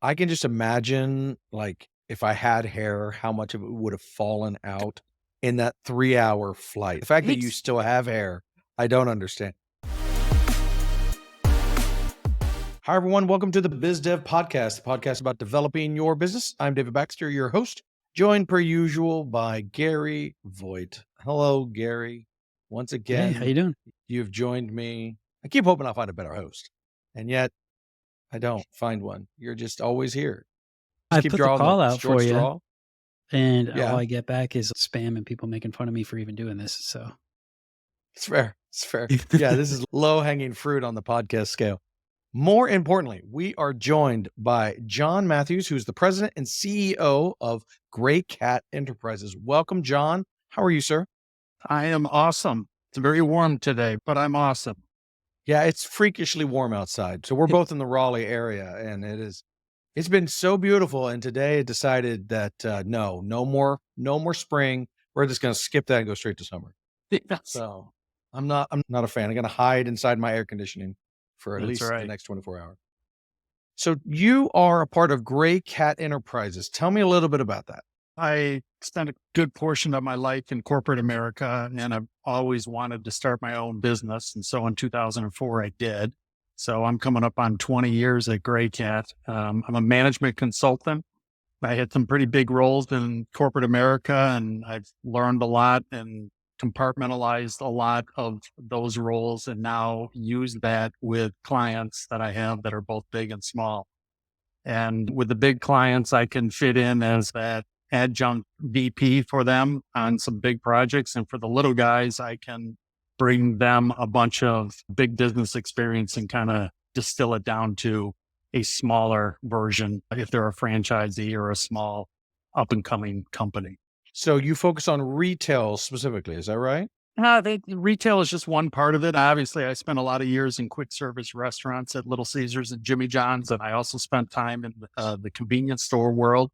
I can just imagine, like, if I had hair, how much of it would have fallen out in that 3-hour flight. The fact that you It's still have hair, I don't understand. Hi, everyone. Welcome to the Biz Dev Podcast, the podcast about developing your business. I'm David Baxter, your host, joined per usual by Gary Voigt. Hello, Gary. Once Hey, how again, you doing? you've joined me. I keep hoping I'll find a better host, and yet I don't find one. You're just always here. Just I keep put the drawing the call out short for you, straw. and all Yeah. I get back is spam and people making fun of me for even doing this. So, It's fair. It's fair. Yeah, this is low hanging fruit on the podcast scale. More importantly, we are joined by John Matthews, who's the president and CEO of Gray Cat Enterprises. Welcome, John. How are you, sir? I am awesome. It's very warm today, but I'm awesome. Yeah, it's freakishly warm outside. So we're both in the Raleigh area, and it's been so beautiful. And today I decided that no more spring. We're just gonna skip that and go straight to summer. That's, So I'm not a fan. I'm gonna hide inside my air conditioning for at that's least the right. next 24 hours. So you are a part of Gray Cat Enterprises. Tell me a little bit about that. I spent a good portion of my life in corporate America, and I've always wanted to start my own business. And so in 2004, I did. So I'm coming up on 20 years at Gray Cat. I'm a management consultant. I had some pretty big roles in corporate America, and I've learned a lot and compartmentalized a lot of those roles, and now use that with clients that I have that are both big and small. And with the big clients, I can fit in as that adjunct VP for them on some big projects. And for the little guys, I can bring them a bunch of big business experience and kind of distill it down to a smaller version if they're a franchisee or a small up and coming company. So you focus on retail specifically, is that right? Retail is just one part of it. Obviously, I spent a lot of years in quick service restaurants at Little Caesars and Jimmy John's, and I also spent time in the convenience store world.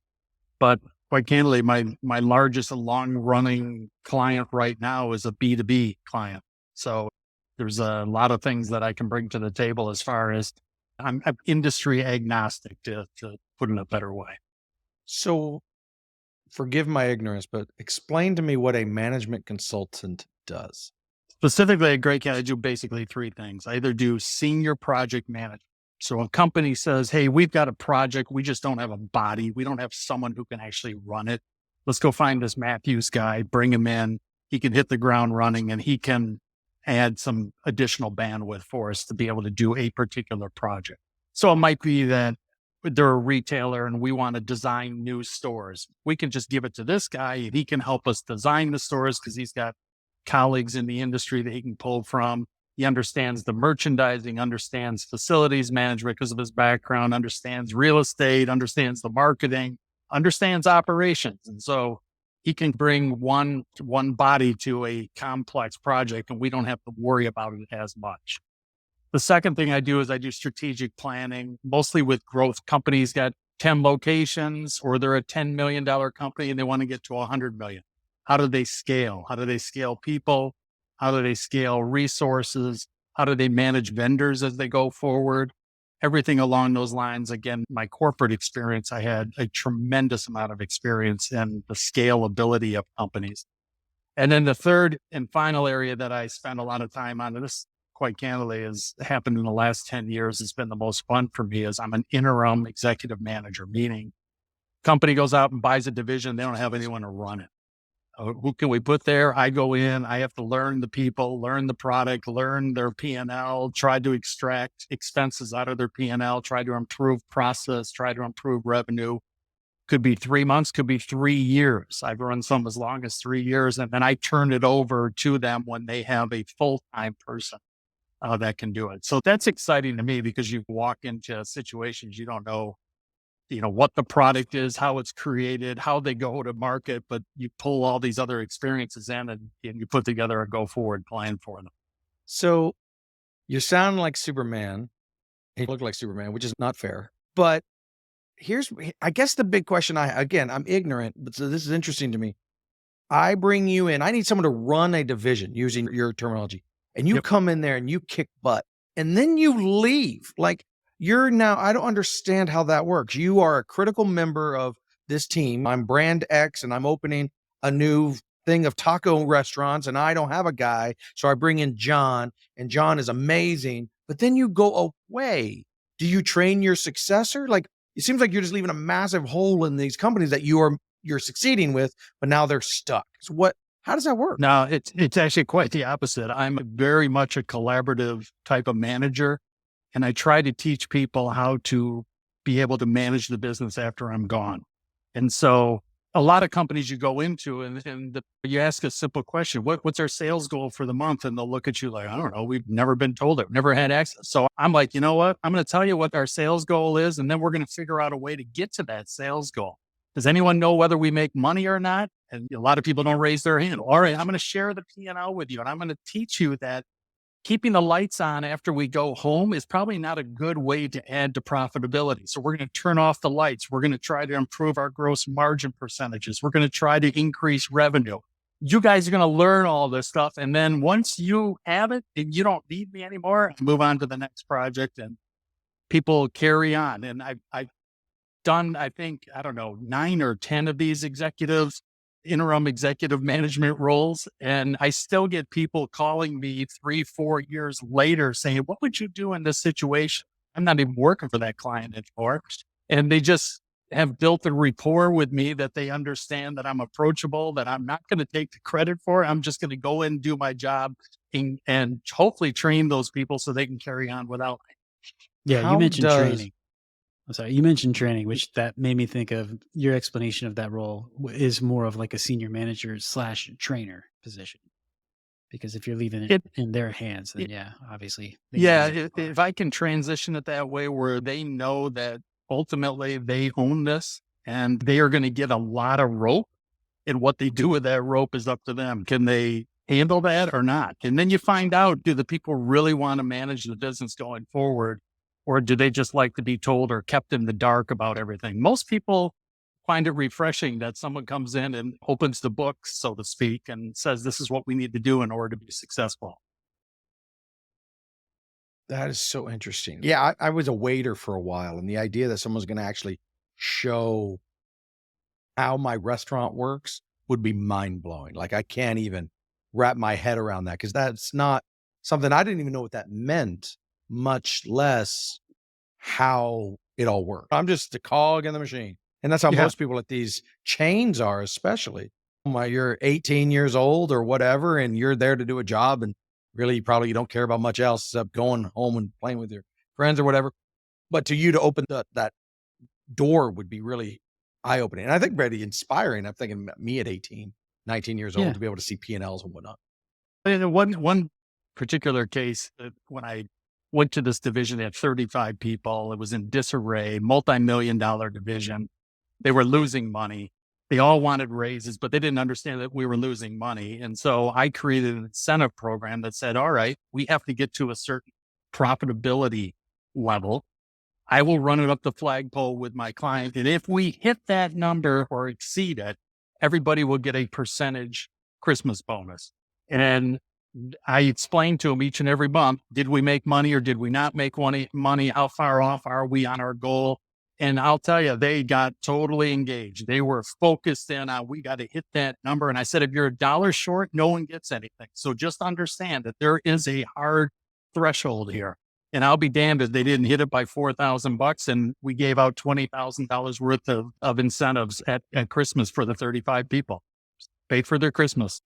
But quite candidly, my largest and long running client right now is a B2B client. So there's a lot of things that I can bring to the table as far as I'm industry agnostic, to put it in a better way. So forgive my ignorance, but explain to me what a management consultant does. Specifically at Great Cat, I do basically three things. I either do senior project management. So a company says, hey, we've got a project. We just don't have a body. We don't have someone who can actually run it. Let's go find this Matthews guy, bring him in. He can hit the ground running, and he can add some additional bandwidth for us to be able to do a particular project. So it might be that they're a retailer and we want to design new stores. We can just give it to this guy and he can help us design the stores because he's got colleagues in the industry that he can pull from. He understands the merchandising, understands facilities management because of his background, understands real estate, understands the marketing, understands operations. And so he can bring one body to a complex project and we don't have to worry about it as much. The second thing I do is I do strategic planning, mostly with growth companies got 10 locations or they're a $10 million company and they want to get to 100 million. How do they scale? How do they scale people? How do they scale resources? How do they manage vendors as they go forward? Everything along those lines. Again, my corporate experience, I had a tremendous amount of experience in the scalability of companies. And then the third and final area that I spend a lot of time on, and this quite candidly has happened in the last 10 years, has been the most fun for me, is I'm an interim executive manager, meaning company goes out and buys a division. They don't have anyone to run it. Who can we put there? I go in, I have to learn the people, learn the product, learn their P&L, try to extract expenses out of their P&L, try to improve process, try to improve revenue. Could be 3 months, could be 3 years. I've run some as long as 3 years. And then I turn it over to them when they have a full-time person that can do it. So that's exciting to me because you walk into situations you don't know, what the product is, how it's created, how they go to market, but you pull all these other experiences in and you put together a go forward plan for them. So you sound like Superman. You look like Superman, which is not fair. But I guess the big question I'm ignorant, but so this is interesting to me. I bring you in, I need someone to run a division using your terminology. And you Yep. come in there and you kick butt and then you leave. Like, I don't understand how that works. You are a critical member of this team. I'm brand X and I'm opening a new thing of taco restaurants and I don't have a guy. So I bring in John and John is amazing. But then you go away. Do you train your successor? Like, it seems like you're just leaving a massive hole in these companies that you're succeeding with, but now they're stuck. So how does that work? No, it's actually quite the opposite. I'm very much a collaborative type of manager, and I try to teach people how to be able to manage the business after I'm gone. And so a lot of companies you go into you ask a simple question, what's our sales goal for the month? And they'll look at you like, I don't know, we've never been told it, never had access. So I'm like, you know what? I'm going to tell you what our sales goal is, and then we're going to figure out a way to get to that sales goal. Does anyone know whether we make money or not? And a lot of people don't raise their hand. All right, I'm going to share the P&L with you, and I'm going to teach you that keeping the lights on after we go home is probably not a good way to add to profitability. So we're going to turn off the lights. We're going to try to improve our gross margin percentages. We're going to try to increase revenue. You guys are going to learn all this stuff. And then once you have it and you don't need me anymore, move on to the next project and people carry on. And I've done, I think, I don't know, 9 or 10 of these interim executive management roles. And I still get people calling me 3-4 years later saying, what would you do in this situation? I'm not even working for that client anymore. And they just have built a rapport with me that they understand that I'm approachable, that I'm not going to take the credit for it. I'm just going to go in and do my job and hopefully train those people so they can carry on without me. Yeah, you mentioned training. I'm sorry, you mentioned training, which that made me think of your explanation of that role is more of like a senior manager / trainer position. Because if you're leaving it in their hands, then obviously. Yeah, if I can transition it that way where they know that ultimately they own this and they are going to get a lot of rope, and what they do with that rope is up to them. Can they handle that or not? And then you find out, do the people really want to manage the business going forward? Or do they just like to be told or kept in the dark about everything? Most people find it refreshing that someone comes in and opens the book, so to speak, and says, this is what we need to do in order to be successful. That is so interesting. Yeah, I was a waiter for a while, and the idea that someone's going to actually show how my restaurant works would be mind blowing. Like, I can't even wrap my head around that because that's not something I didn't even know what that meant, much less how it all worked. I'm just a cog in the machine. And that's how most people at these chains are, especially when you're 18 years old or whatever, and you're there to do a job and really you don't care about much else except going home and playing with your friends or whatever. But to you to open that door would be really eye-opening. And I think very inspiring. I'm thinking me at 18, 19 years old to be able to see P&Ls and whatnot. And one particular case that when I went to this division, they had 35 people. It was in disarray, multi-million-dollar division. They were losing money. They all wanted raises, but they didn't understand that we were losing money. And so I created an incentive program that said, all right, we have to get to a certain profitability level. I will run it up the flagpole with my client. And if we hit that number or exceed it, everybody will get a percentage Christmas bonus. And I explained to them each and every month, did we make money or did we not make money? How far off are we on our goal? And I'll tell you, they got totally engaged. They were focused in on, we got to hit that number. And I said, if you're $1 short, no one gets anything. So just understand that there is a hard threshold here. And I'll be damned if they didn't hit it by $4,000 and we gave out $20,000 worth of incentives at Christmas for the 35 people. Paid for their Christmas.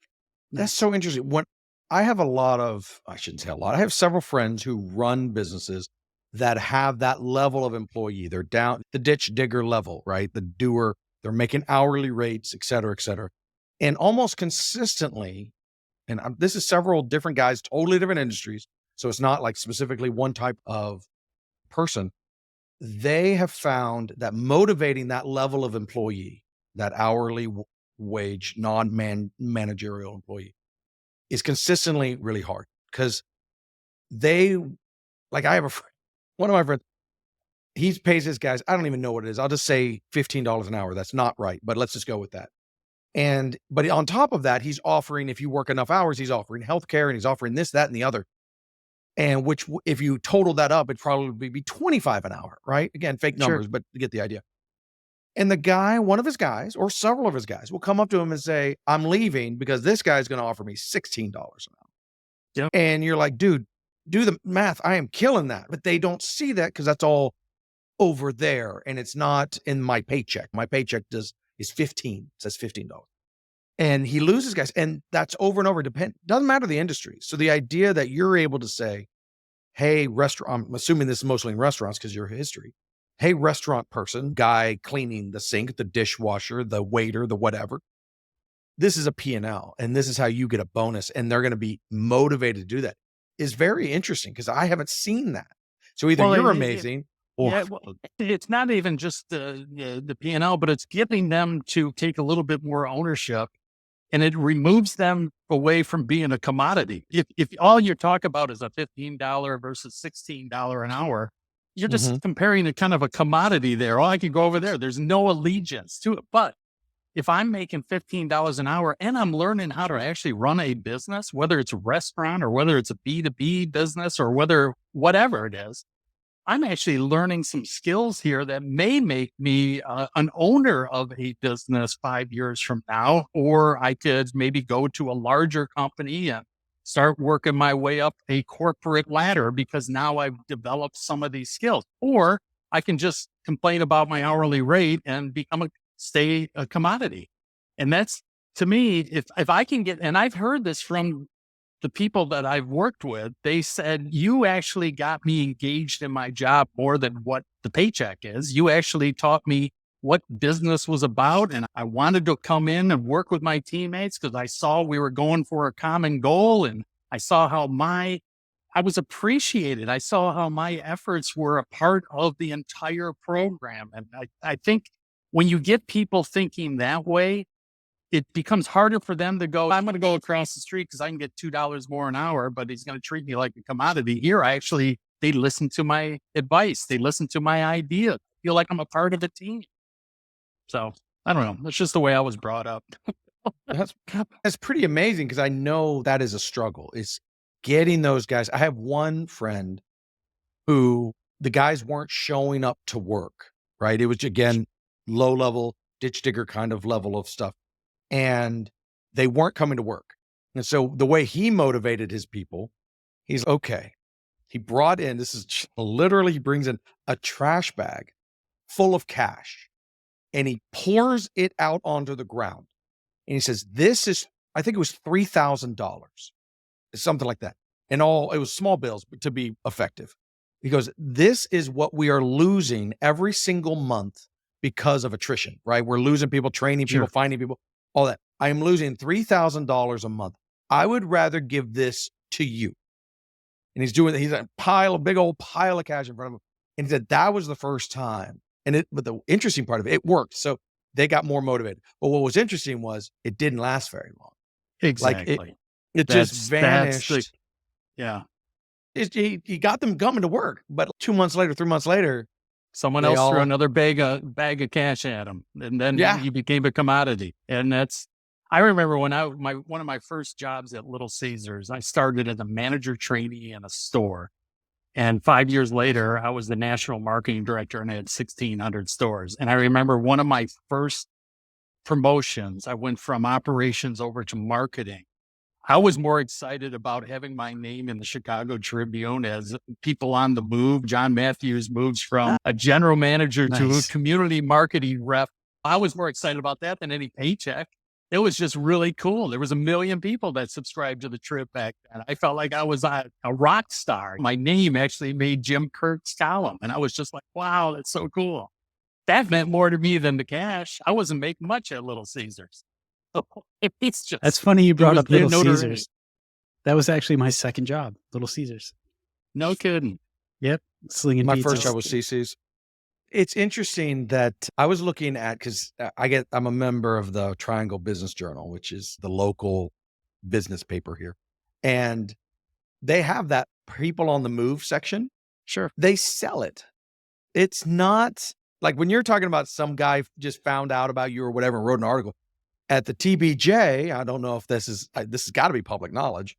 That's so interesting. When I have I shouldn't say a lot. I have several friends who run businesses that have that level of employee. They're down the ditch digger level, right? The doer, they're making hourly rates, et cetera, et cetera. And almost consistently, and this is several different guys, totally different industries. So it's not like specifically one type of person. They have found that motivating that level of employee, that hourly wage, non-managerial employee, is consistently really hard because I have one of my friends, he pays his guys, I don't even know what it is. I'll just say $15 an hour. That's not right, but let's just go with that. But on top of that, he's offering, if you work enough hours, he's offering healthcare and he's offering this, that, and the other. And which, if you total that up, it'd probably be 25 an hour, right? Again, fake numbers, but you get the idea. And the guy, one of his guys, or several of his guys, will come up to him and say, I'm leaving because this guy's going to offer me $16 an hour. Yep. And you're like, dude, do the math. I am killing that. But they don't see that because that's all over there. And it's not in my paycheck. My paycheck is 15, says $15. And he loses guys. And that's over and over. Doesn't matter the industry. So the idea that you're able to say, hey, restaurant, I'm assuming this is mostly in restaurants because your history. Hey, restaurant person, guy cleaning the sink, the dishwasher, the waiter, the whatever. This is a P&L, and this is how you get a bonus, and they're going to be motivated to do that. Is very interesting because I haven't seen that. So either you're amazing or it's not even just the P&L, but it's getting them to take a little bit more ownership, and it removes them away from being a commodity. If all you talk about is a $15 versus $16 an hour, you're just comparing a kind of a commodity there. Oh, I can go over there. There's no allegiance to it. But if I'm making $15 an hour and I'm learning how to actually run a business, whether it's a restaurant or whether it's a B2B business or whatever it is, I'm actually learning some skills here that may make me an owner of a business 5 years from now, or I could maybe go to a larger company and start working my way up a corporate ladder because now I've developed some of these skills. Or I can just complain about my hourly rate and stay a commodity. And that's, to me, if I can get, and I've heard this from the people that I've worked with, they said, you actually got me engaged in my job more than what the paycheck is. You actually taught me what business was about. And I wanted to come in and work with my teammates because I saw we were going for a common goal. And I saw how I was appreciated. I saw how my efforts were a part of the entire program. And I think when you get people thinking that way, it becomes harder for them to go, I'm going to go across the street because I can get $2 more an hour, but he's going to treat me like a commodity. Here, they listen to my advice. They listen to my idea. I feel like I'm a part of the team. So I don't know. That's just the way I was brought up. That's pretty amazing because I know that is a struggle. It's getting those guys. I have one friend who the guys weren't showing up to work, right? It was, again, low level, ditch digger kind of level of stuff. And they weren't coming to work. And so the way he motivated his people, he's okay. He brought in, this is literally, he brings in a trash bag full of cash and he pours it out onto the ground. And he says, this is, I think it was $3,000, something like that. And it was small bills to be effective. He goes, this is what we are losing every single month because of attrition, right? We're losing people, training people, finding people, all that. I am losing $3,000 a month. I would rather give this to you. And he's a big old pile of cash in front of him. And he said, that was the first time. But the interesting part of it worked. So they got more motivated. But what was interesting was it didn't last very long. Exactly. Like it just vanished. He got them coming to work, but 2 months later, 3 months later, someone else threw another bag of cash at him, and then you became a commodity. And I remember when one of my first jobs at Little Caesars, I started as a manager trainee in a store. And 5 years later, I was the national marketing director and I had 1,600 stores. And I remember one of my first promotions, I went from operations over to marketing. I was more excited about having my name in the Chicago Tribune as people on the move. John Matthews moves from a general manager to a community marketing rep. I was more excited about that than any paycheck. It was just really cool. There was 1 million people that subscribed to the trip back then. I felt like I was a rock star. My name actually made Jim Kirk's column. And I was just like, wow, that's so cool. That meant more to me than the cash. I wasn't making much at Little Caesars. It's just, that's funny you brought up Little Caesars. That was actually my second job, Little Caesars. No kidding. Yep. Slinging my pizzas. first job was CC's. It's interesting that I was looking at, because I'm a member of the Triangle Business Journal, which is the local business paper here. And they have that people on the move section. Sure. They sell it. It's not like when you're talking about some guy just found out about you or whatever and wrote an article. At the TBJ, I don't know if this has got to be public knowledge.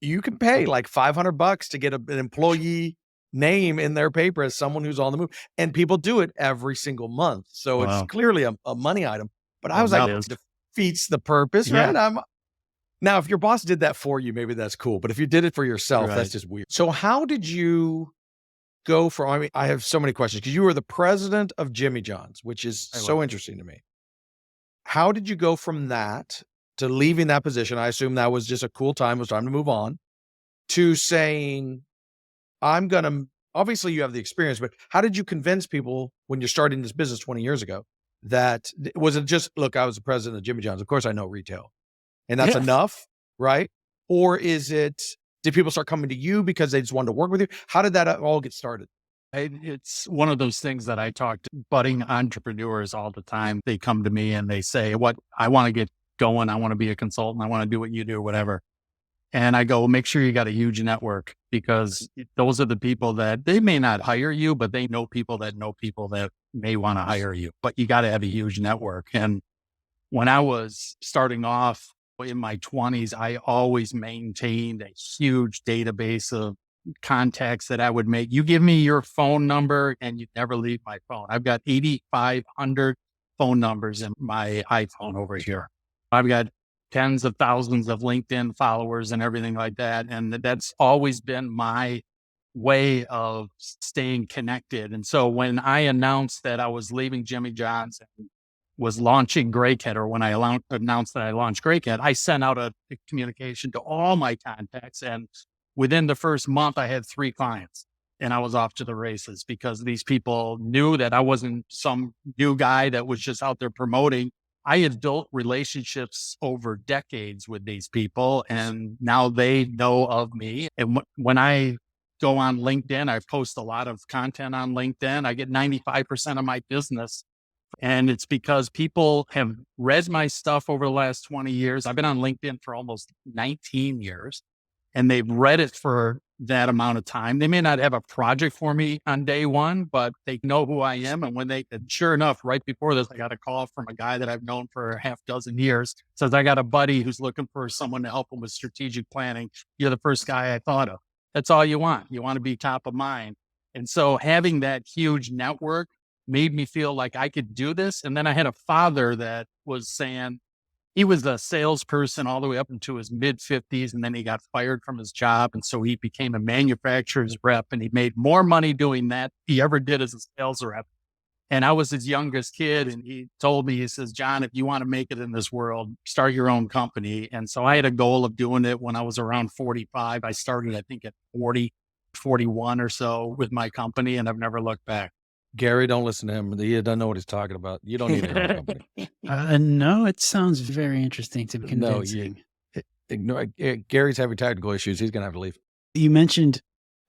you can pay like $500 to get an employee name in their paper as someone who's on the move. And people do it every single month. So it's clearly a money item. But I was like, it defeats the purpose, right? Now, if your boss did that for you, maybe that's cool. But if you did it for yourself, that's just weird. So how did you go from, I mean, I have so many questions because you were the president of Jimmy John's, which is so interesting to me. How did you go from that to leaving that position? I assume that was just a cool time. It was time to move on to saying, obviously you have the experience, but how did you convince people when you're starting this business 20 years ago that, was it just, look, I was the president of Jimmy John's. Of course I know retail and that's enough, right? Or did people start coming to you because they just wanted to work with you? How did that all get started? It's one of those things that I talk to budding entrepreneurs all the time. They come to me and they say, I want to get going. I want to be a consultant. I want to do what you do, whatever. And I go, make sure you got a huge network, because those are the people that they may not hire you, but they know people that may want to hire you, but you got to have a huge network. And when I was starting off in my 20s, I always maintained a huge database of contacts that I would make. You give me your phone number and you never leave my phone. I've got 8,500 phone numbers in my iPhone over here. I've got tens of thousands of LinkedIn followers and everything like that. And that's always been my way of staying connected. And so when I announced that I was leaving Jimmy John's and was launching GrayCat, or when I announced that I launched GrayCat, I sent out a communication to all my contacts. And within the first month, I had 3 clients and I was off to the races, because these people knew that I wasn't some new guy that was just out there promoting. I had built relationships over decades with these people, and now they know of me. And when I go on LinkedIn, I post a lot of content on LinkedIn. I get 95% of my business. And it's because people have read my stuff over the last 20 years. I've been on LinkedIn for almost 19 years, and they've read it for that amount of time. They may not have a project for me on day one, but they know who I am. And sure enough, right before this, I got a call from a guy that I've known for a half dozen years. Says, I got a buddy who's looking for someone to help him with strategic planning. You're the first guy I thought of. That's all you want. You want to be top of mind. And so having that huge network made me feel like I could do this. And then I had a father that was saying, he was a salesperson all the way up into his mid-50s, and then he got fired from his job. And so he became a manufacturer's rep, and he made more money doing that he ever did as a sales rep. And I was his youngest kid, and he told me, he says, John, if you want to make it in this world, start your own company. And so I had a goal of doing it when I was around 45. I started, I think, at 40, 41 or so with my company, and I've never looked back. Gary, don't listen to him. He doesn't know what he's talking about. You don't need a company. No, it sounds very interesting to be convincing. No, Gary's having technical issues. He's going to have to leave. You mentioned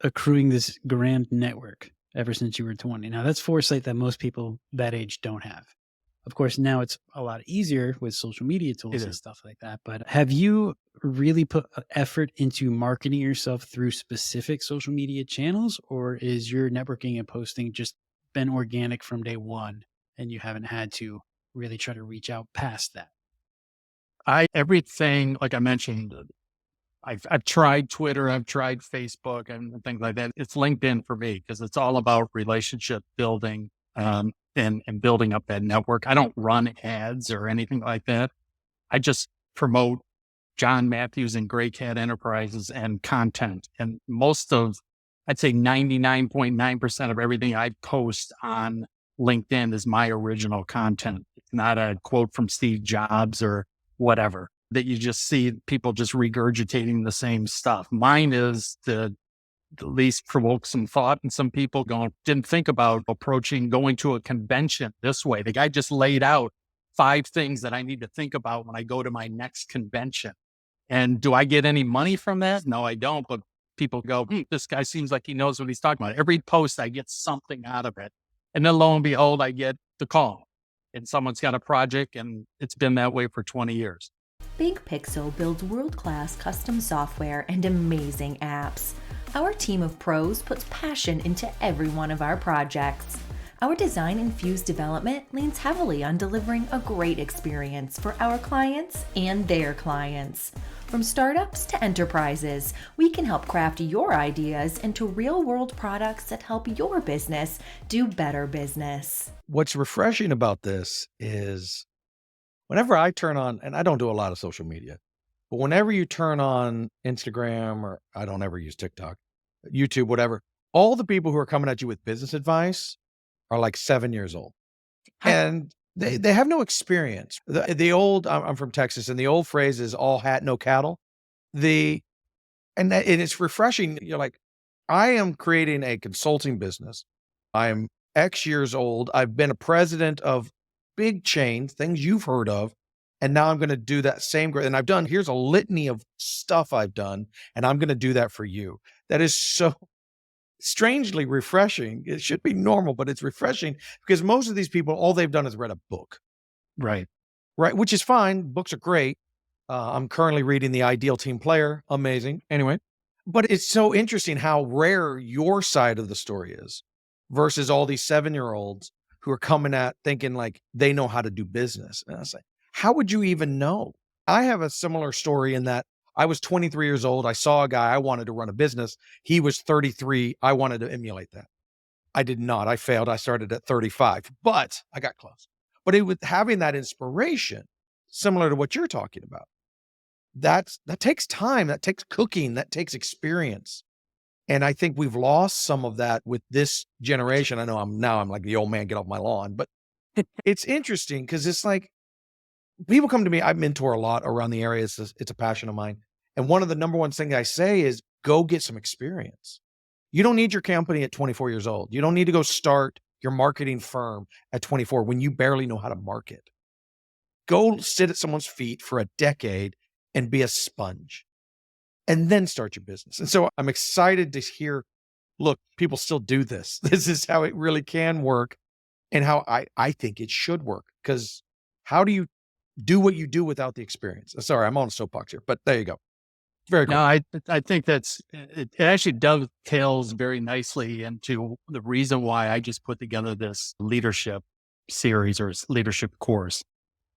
accruing this grand network ever since you were 20. Now, that's foresight that most people that age don't have. Of course, now it's a lot easier with social media tools and stuff like that. But have you really put effort into marketing yourself through specific social media channels, or is your networking and posting just been organic from day one and you haven't had to really try to reach out past that? Everything, like I mentioned, I've tried Twitter, I've tried Facebook and things like that. It's LinkedIn for me, because it's all about relationship building and building up that network. I don't run ads or anything like that. I just promote John Matthews and GrayCat Enterprises and content. And I'd say 99.9% of everything I post on LinkedIn is my original content. It's not a quote from Steve Jobs or whatever that you just see people just regurgitating the same stuff. Mine is to at least provoke some thought, and some people didn't think about going to a convention this way. The guy just laid out 5 things that I need to think about when I go to my next convention. And do I get any money from that? No, I don't. But people go, this guy seems like he knows what he's talking about. Every post, I get something out of it. And then lo and behold, I get the call and someone's got a project, and it's been that way for 20 years. Big Pixel builds world-class custom software and amazing apps. Our team of pros puts passion into every one of our projects. Our design-infused development leans heavily on delivering a great experience for our clients and their clients. From startups to enterprises, we can help craft your ideas into real-world products that help your business do better business. What's refreshing about this is whenever I turn on, and I don't do a lot of social media, but whenever you turn on Instagram, or I don't ever use TikTok, YouTube, whatever, all the people who are coming at you with business advice are like 7 years old. And they have no experience. The old, I'm from Texas, and the old phrase is all hat, no cattle. And it's refreshing. You're like, I am creating a consulting business. I'm X years old. I've been a president of big chains, things you've heard of. And now I'm going to do that same. And here's a litany of stuff I've done, and I'm going to do that for you. That is so strangely refreshing. It should be normal, but it's refreshing because most of these people, all they've done is read a book. Right. Right. Which is fine. Books are great. I'm currently reading The Ideal Team Player. Amazing. Anyway, but it's so interesting how rare your side of the story is versus all these 7-year-olds who are coming at thinking like they know how to do business. And I was like, how would you even know? I have a similar story in that I was 23 years old. I saw a guy, I wanted to run a business. He was 33. I wanted to emulate that. I did not. I failed. I started at 35, but I got close. But it was having that inspiration, similar to what you're talking about. That takes time. That takes cooking. That takes experience. And I think we've lost some of that with this generation. I know I'm like the old man, get off my lawn, but it's interesting because it's like people come to me. I mentor a lot around the area. It's a passion of mine. And one of the number one things I say is go get some experience. You don't need your company at 24 years old. You don't need to go start your marketing firm at 24 when you barely know how to market. Go sit at someone's feet for a decade and be a sponge and then start your business. And so I'm excited to hear, look, people still do this. This is how it really can work and how I think it should work. Because how do you do what you do without the experience? Sorry, I'm on a soapbox here, but there you go. Very cool. No, I think it actually dovetails very nicely into the reason why I just put together this leadership series or leadership course.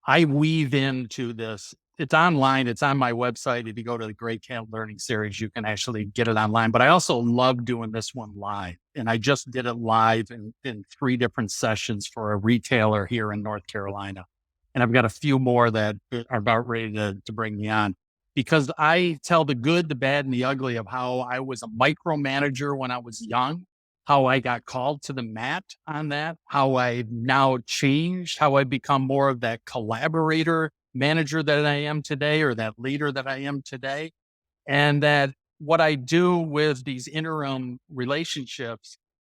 I weave into this. It's online. It's on my website. If you go to the Great Camp Learning Series, you can actually get it online. But I also love doing this one live. And I just did it live in 3 different sessions for a retailer here in North Carolina. And I've got a few more that are about ready to bring me on. Because I tell the good, the bad, and the ugly of how I was a micromanager when I was young, how I got called to the mat on that, how I've now changed, how I've become more of that collaborator manager that I am today, or that leader that I am today. And that what I do with these interim relationships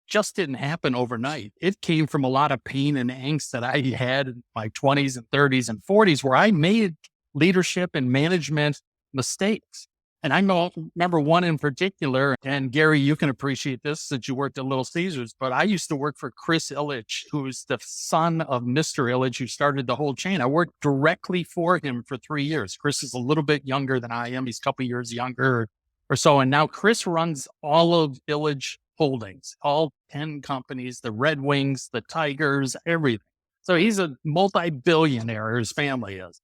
just didn't happen overnight. It came from a lot of pain and angst that I had in my 20s and 30s and 40s, where I made leadership and management mistakes. And I remember one in particular, and Gary, you can appreciate this since you worked at Little Caesars, but I used to work for Chris Illich, who's the son of Mr. Illich, who started the whole chain. I worked directly for him for 3 years. Chris is a little bit younger than I am. He's a couple years younger or so. And now Chris runs all of Illich Holdings, all 10 companies, the Red Wings, the Tigers, everything. So he's a multi-billionaire, his family is.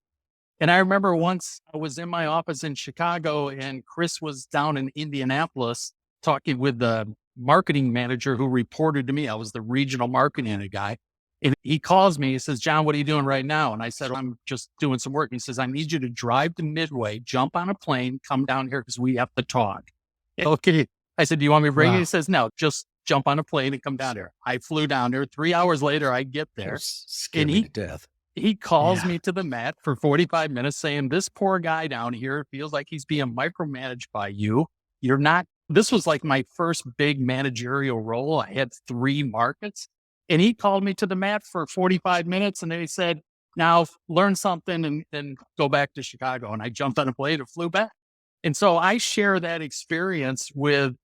And I remember once I was in my office in Chicago and Chris was down in Indianapolis talking with the marketing manager who reported to me. I was the regional marketing guy. And he calls me, he says, "John, what are you doing right now?" And I said, "I'm just doing some work." And he says, "I need you to drive to Midway, jump on a plane, come down here because we have to talk." Okay. I said, "Do you want me to bring you?" He says, "No, just jump on a plane and come down here." I flew down there. 3 hours later, I get there. Scared me to death. He calls me to the mat for 45 minutes saying, "This poor guy down here feels like he's being micromanaged by you. You're not." This was like my first big managerial role. I had 3 markets. And he called me to the mat for 45 minutes. And then he said, "Now learn something and go back to Chicago." And I jumped on a plane and flew back. And so I share that experience with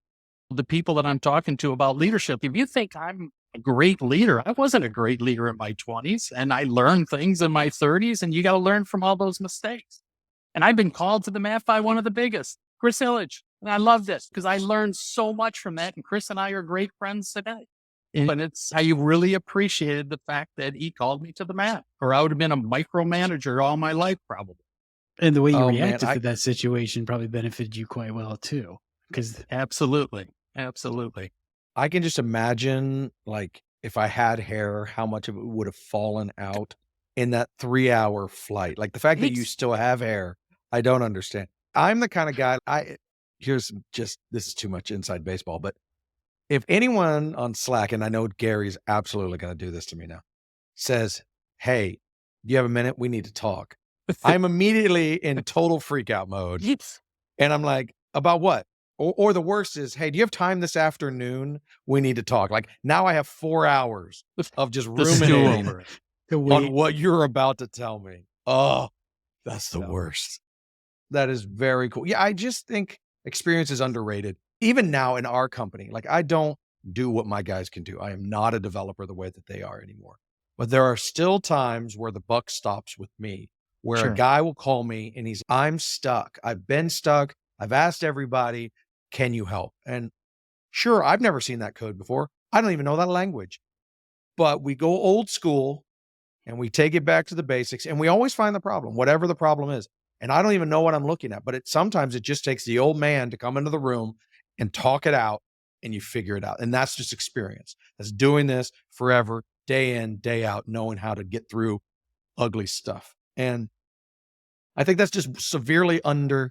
the people that I'm talking to about leadership. If you think I'm a great leader, I wasn't a great leader in my 20s, and I learned things in my 30s, and you got to learn from all those mistakes. And I've been called to the mat by one of the biggest, Chris Illich. And I love this because I learned so much from that. And Chris and I are great friends today. And it's how you really appreciated the fact that he called me to the mat, or I would have been a micromanager all my life, probably. And the way you Oh, man, reacted to that situation probably benefited you quite well too. Because Absolutely. I can just imagine, like, if I had hair, how much of it would have fallen out in that 3-hour flight. Like, the fact that you It's still have hair, I don't understand. I'm the kind of guy this is too much inside baseball, but if anyone on Slack, and I know Gary's absolutely gonna do this to me now, says, "Hey, do you have a minute? We need to talk." I'm immediately in total freak out mode. it's And I'm like, "About what?" Or the worst is, "Hey, do you have time this afternoon? We need to talk." Like, now I have 4 hours of just the stew ruminating over it. the on way what you're about to tell me. Oh, that's the So- worst. That is very cool. Yeah, I just think experience is underrated. Even now in our company, like, I don't do what my guys can do. I am not a developer the way that they are anymore. But there are still times where the buck stops with me, where a Sure. guy will call me and I'm stuck. I've been stuck. I've asked everybody, can you help? And sure, I've never seen that code before. I don't even know that language. But we go old school and we take it back to the basics and we always find the problem, whatever the problem is. And I don't even know what I'm looking at, but sometimes it just takes the old man to come into the room and talk it out and you figure it out. And that's just experience. That's doing this forever, day in, day out, knowing how to get through ugly stuff. And I think that's just severely underappreciated.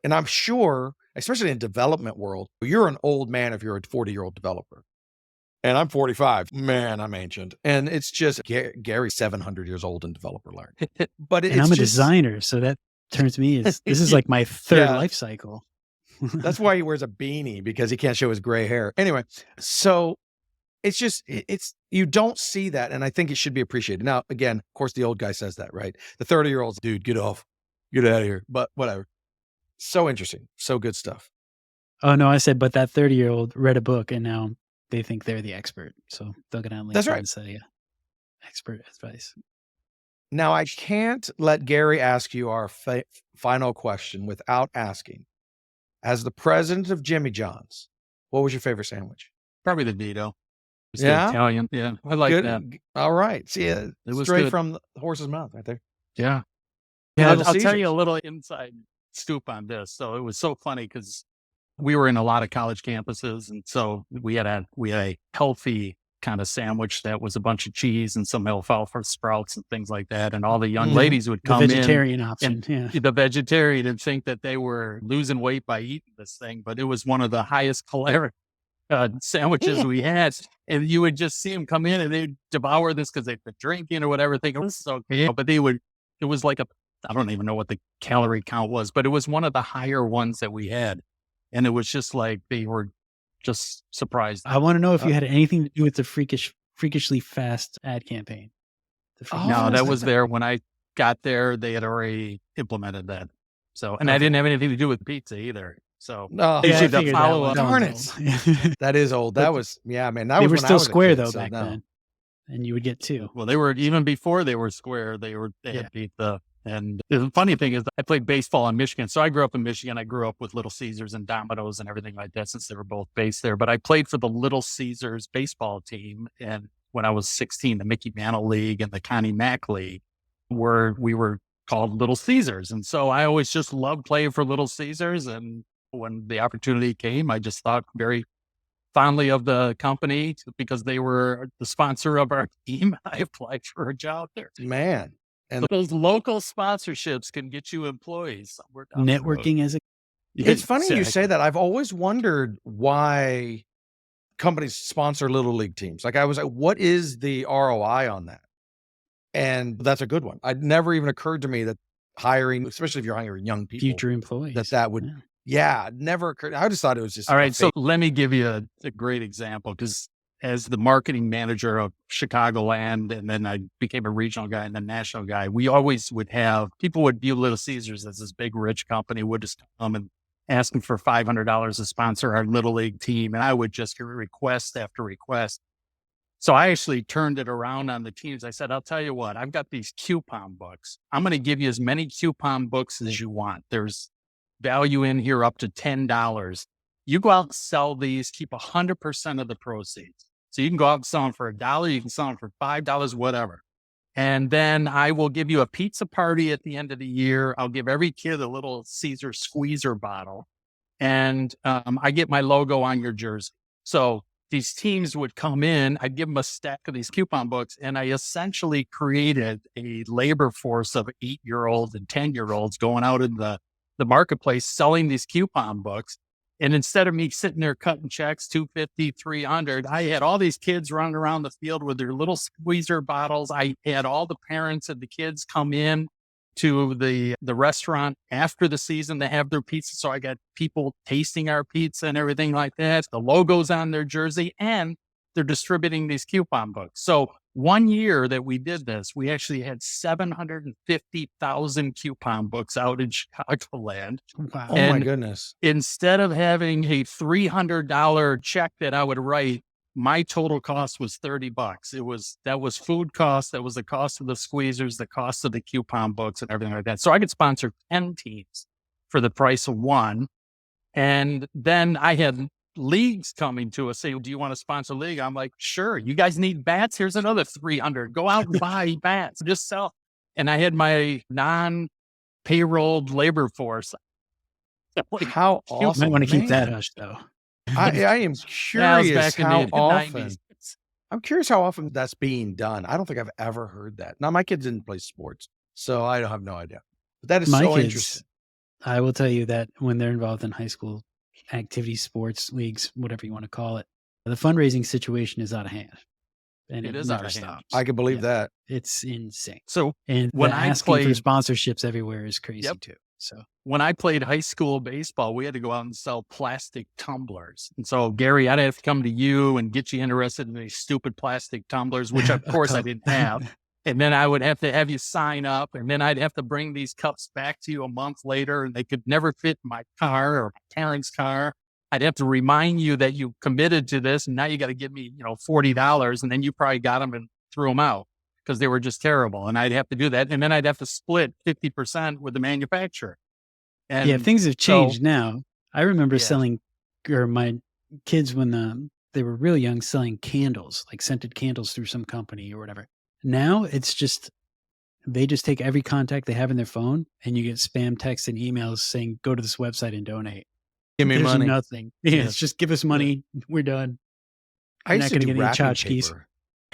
And I'm sure, especially in development world, you're an old man if you're a 40-year-old developer. And I'm 45. Man, I'm ancient. And it's just Gary's 700 years old in developer learn. But and I'm a designer, so that turns me as this is like my third Yeah. life cycle. That's why he wears a beanie, because he can't show his gray hair. Anyway, so it's just, it's, you don't see that. And I think it should be appreciated. Now, again, of course, the old guy says that, right? The 30-year-old's, dude, get out of here. But whatever. So interesting. So good stuff. Oh no, I said, but that 30-year-old read a book and now they think they're the expert. So they'll get on That's LinkedIn right. and say, expert advice. Now, I can't let Gary ask you our final question without asking, as the president of Jimmy John's, what was your favorite sandwich? Probably the Vito. It's the Yeah? Italian. Yeah. I like Good. that. All right. See, It was straight good. from the horse's mouth right there. Yeah. Little I'll tell you Caesars. a little inside scoop on this. So it was so funny because we were in a lot of college campuses. And so we had a healthy kind of sandwich that was a bunch of cheese and some alfalfa sprouts and things like that. And all the young Mhm. ladies would The come in, vegetarian option. Yeah. the vegetarian, and think that they were losing weight by eating this thing. But it was one of the highest caloric sandwiches we had. And you would just see them come in and they'd devour this because they'd been drinking or whatever, thinking this is okay. But it was like I don't even know what the calorie count was, but it was one of the higher ones that we had. And it was just like, they were just surprised. I want to know if you had anything to do with the freakishly fast ad campaign. No, that was there when I got there. They had already implemented that. So, and I didn't have anything to do with pizza either. So No, they I should figured follow that up. one Darn was it. old. that is old. That But was, yeah, man. That They was were when I still was a square kid, though so back no. then, and you would get two. Well, they were even before they were square. They had pizza. And the funny thing is, I played baseball in Michigan. So I grew up in Michigan. I grew up with Little Caesars and Domino's and everything like that, since they were both based there. But I played for the Little Caesars baseball team. And when I was 16, the Mickey Mantle League and the Connie Mack League, where we were called Little Caesars. And so I always just loved playing for Little Caesars. And when the opportunity came, I just thought very fondly of the company because they were the sponsor of our team. I applied for a job there. Man. So those local sponsorships can get you employees somewhere down the road. Networking as a It's funny you say Exactly. that. I've always wondered why companies sponsor little league teams. Like, I was like, what is the ROI on that? And that's a good one. It never even occurred to me that hiring, especially if you're hiring young people, future employees. that would, yeah, it never occurred. I just thought it was just All right. So let me give you a great example, because as the marketing manager of Chicagoland, and then I became a regional guy and then national guy, we always would have people would view Little Caesars as this big, rich company, would just come and asking for $500 to sponsor our little league team. And I would just get request after request. So I actually turned it around on the teams. I said, I'll tell you what, I've got these coupon books. I'm going to give you as many coupon books as you want. There's value in here up to $10. You go out and sell these, keep 100% of the proceeds. So you can go out and sell them for $1, you can sell them for $5, whatever. And then I will give you a pizza party at the end of the year. I'll give every kid a little Caesar squeezer bottle. And I get my logo on your jersey. So these teams would come in, I'd give them a stack of these coupon books, and I essentially created a labor force of 8-year-olds and 10-year-olds going out in the marketplace selling these coupon books. And instead of me sitting there cutting checks, 250, 300, I had all these kids running around the field with their little squeezer bottles. I had all the parents and the kids come in to the restaurant after the season to have their pizza. So I got people tasting our pizza and everything like that. The logo's on their jersey, and they're distributing these coupon books. So one year that we did this, we actually had 750,000 coupon books out in Chicagoland. Wow. Oh my goodness. Instead of having a $300 check that I would write, my total cost was $30. That was food costs. That was the cost of the squeezers, the cost of the coupon books and everything like that. So I could sponsor 10 teams for the price of one. And then I had leagues coming to us say, do you want to sponsor a league? I'm like, sure. You guys need bats? Here's another 300. Go out and buy bats. Just sell. And I had my non-payrolled labor force. How You awesome. might want to keep Man. that hush, though. I am That was curious back in how the often. 90s. I'm curious how often that's being done. I don't think I've ever heard that. Now, my kids didn't play sports, so I have no idea. But that is My so kids, interesting. I will tell you that when they're involved in high school activities, sports, leagues, whatever you want to call it, the fundraising situation is out of hand. And It it is out never of hand. stops. I can believe Yeah. that. It's insane. So And when the I asking for played- sponsorships everywhere is crazy Yep. too. So when I played high school baseball, we had to go out and sell plastic tumblers. And so, Gary, I'd have to come to you and get you interested in these stupid plastic tumblers, which of course I didn't have. And then I would have to have you sign up. And then I'd have to bring these cups back to you a month later, and they could never fit in my car or my parents' car. I'd have to remind you that you committed to this, and now you got to give me, $40. And then you probably got them and threw them out because they were just terrible. And I'd have to do that. And then I'd have to split 50% with the manufacturer. And yeah, things have changed now. I remember Yeah. selling, or my kids when they were real young, selling candles, like scented candles through some company or whatever. Now it's just, they just take every contact they have in their phone, and you get spam texts and emails saying, go to this website and donate. Give me There's money. nothing. Yeah, Yeah. it's just give us money. We're done. I You're used not to gonna do get any wrapping tchotchkes. paper.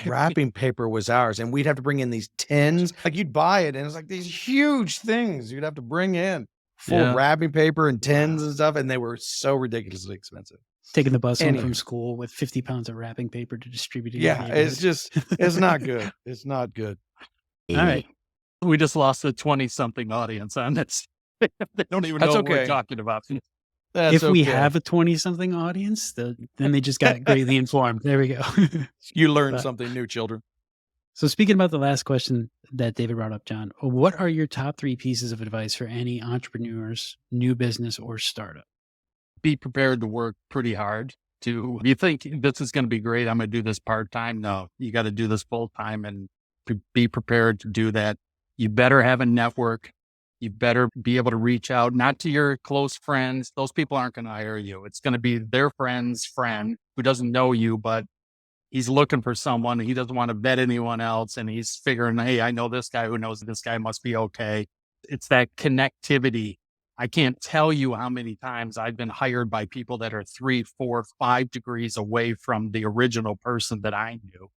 Wrapping paper was ours, and we'd have to bring in these tins. Like you'd buy it, and it's like these huge things you'd have to bring in full Yeah. wrapping paper and tins and stuff, and they were so ridiculously expensive. Taking the bus home Anyway. from school with 50 pounds of wrapping paper to distribute. in the Yeah, it's neighborhood. it's not good. It's not good. All right. we just lost a 20-something audience on this. They don't even That's know what we're okay. talking about. That's If we okay. have a 20-something audience, then they just got greatly informed. There we go. You learned But- something new, children. So speaking about the last question that David brought up, John, what are your top 3 pieces of advice for any entrepreneurs, new business, or startup? Be prepared to work pretty hard. If you think this is going to be great, I'm going to do this part-time. No, you got to do this full-time, and be prepared to do that. You better have a network. You better be able to reach out, not to your close friends. Those people aren't going to hire you. It's going to be their friend's friend who doesn't know you, but he's looking for someone. He doesn't want to vet anyone else. And he's figuring, hey, I know this guy who knows this guy must be okay. It's that connectivity. I can't tell you how many times I've been hired by people that are 3, 4, 5 degrees away from the original person that I knew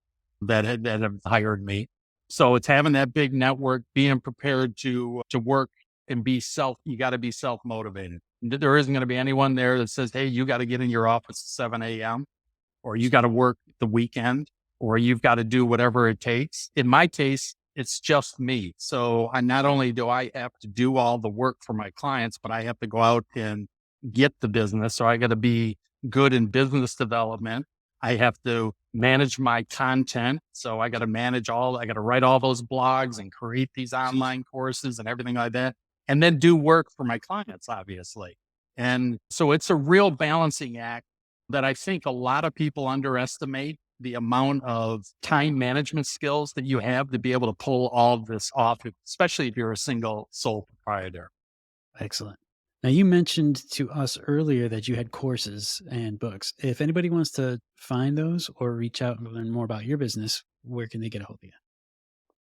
that have hired me. So it's having that big network, being prepared to work and you got to be self-motivated. There isn't going to be anyone there that says, hey, you got to get in your office at 7 a.m. or you got to work the weekend, or you've got to do whatever it takes. In my case, it's just me. So not only do I have to do all the work for my clients, but I have to go out and get the business. So I got to be good in business development. I have to manage my content. So I got to I got to write all those blogs and create these online courses and everything like that. And then do work for my clients, obviously. And so it's a real balancing act that I think a lot of people underestimate the amount of time management skills that you have to be able to pull all of this off, especially if you're a single sole proprietor. Excellent. Now, you mentioned to us earlier that you had courses and books. If anybody wants to find those or reach out and learn more about your business, where can they get a hold of you?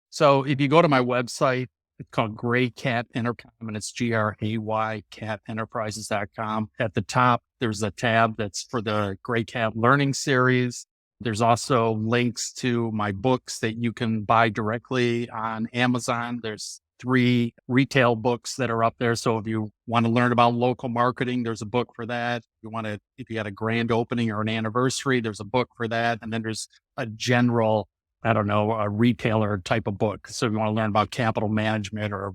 So if you go to my website, it's called Gray Cat Intercom, and it's GRAY catenterprises.com. At the top, there's a tab that's for the Gray Cat Learning Series. There's also links to my books that you can buy directly on Amazon. There's 3 retail books that are up there. So if you want to learn about local marketing, there's a book for that. If you got a grand opening or an anniversary, there's a book for that. And then there's a general, a retailer type of book. So if you want to learn about capital management or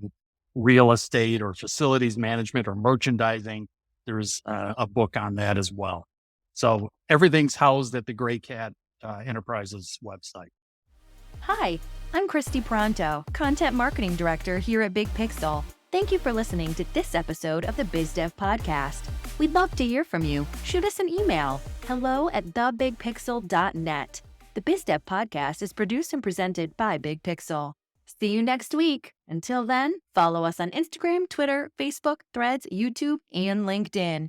real estate or facilities management or merchandising, there's a book on that as well. So everything's housed at the Gray Cat Enterprises website. Hi, I'm Christy Pronto, Content Marketing Director here at Big Pixel. Thank you for listening to this episode of the BizDev Podcast. We'd love to hear from you. Shoot us an email, hello@thebigpixel.net. The BizDev Podcast is produced and presented by Big Pixel. See you next week. Until then, follow us on Instagram, Twitter, Facebook, Threads, YouTube, and LinkedIn.